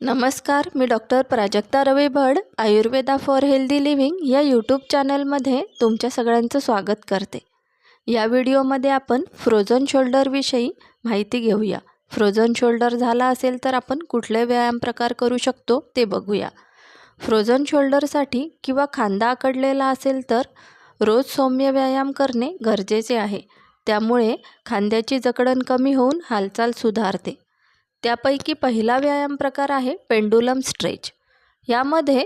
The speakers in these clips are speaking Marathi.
नमस्कार, मी डॉक्टर प्राजक्ता रवी भड आयुर्वेदा फॉर हेल्दी लिव्हिंग या यूट्यूब चॅनलमध्ये तुमच्या सगळ्यांचं स्वागत करते। या व्हिडिओमध्ये आपण फ्रोझन शोल्डरविषयी माहिती घेऊया। फ्रोझन शोल्डर झाला असेल तर आपण कुठले व्यायाम प्रकार करू शकतो ते बघूया। फ्रोझन शोल्डरसाठी किंवा खांदा आकडलेला असेल तर रोज सौम्य व्यायाम करणे गरजेचे आहे। त्यामुळे खांद्याची जकडण कमी होऊन हालचाल सुधारते। त्यापैकी पहिला व्यायाम प्रकार आहे पेंडुलम स्ट्रेच। यामध्ये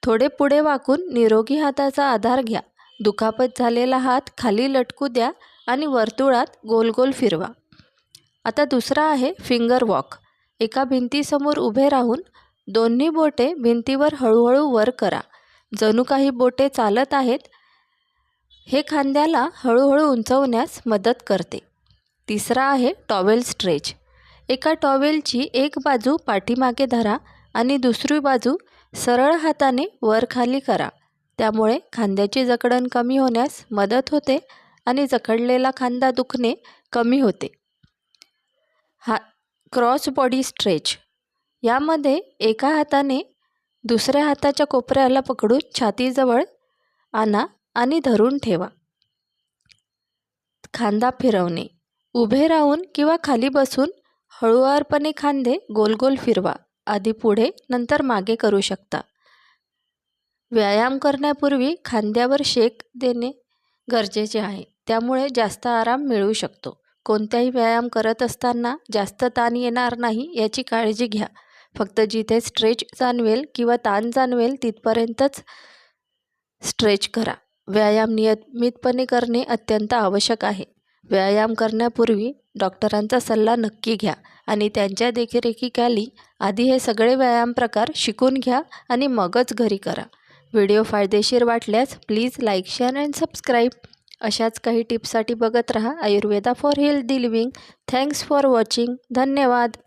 थोडे पुढे वाकून निरोगी हाताचा आधार घ्या। दुखापत झालेला हात खाली लटकू द्या आणि वर्तुळात गोल गोल फिरवा। आता दुसरा आहे फिंगर वॉक। एका भिंतीसमोर उभे राहून दोन्ही बोटे भिंतीवर हळूहळू वर करा, जणू काही बोटे चालत आहेत। हे खांद्याला हळूहळू उंचवण्यास मदत करते। तिसरा आहे टॉवेल स्ट्रेच। एका टॉवेलची एक बाजू पाठीमागे धरा आणि दुसरी बाजू सरळ हाताने वर खाली करा। त्यामुळे खांद्याची जकडण कमी होण्यास मदत होते आणि जखडलेला खांदा दुखणे कमी होते। Cross body stretch. यामध्ये एका हाताने दुसऱ्या हाताच्या कोपऱ्याला पकडून छातीजवळ आणा आणि धरून ठेवा। खांदा फिरवणे। उभे राहून किंवा खाली बसून हळूवारपणे खांदे गोल गोल फिरवा। आधी पुढे नंतर मागे करू शकता। व्यायाम करण्यापूर्वी खांद्यावर शेक देणे गरजेचे आहे, त्यामुळे जास्त आराम मिळू शकतो। कोणत्याही व्यायाम करत असताना जास्त ताण येणार नाही याची काळजी घ्या। फक्त जिथे स्ट्रेच जाणवेल किंवा ताण जाणवेल तिथपर्यंतच स्ट्रेच करा। व्यायाम नियमितपणे करणे अत्यंत आवश्यक आहे। व्यायाम करण्यापूर्वी डॉक्टरांचा सल्ला नक्की घ्या आणि त्यांच्या देखरेखीखाली आधी हे सगळे व्यायाम प्रकार शिकून घ्या आणि मगच घरी करा। व्हिडिओ फायदेशीर वाटल्यास please like, share and subscribe. अशाच काही टिप्ससाठी बघत रहा Ayurveda for healthy living. Thanks for watching. धन्यवाद।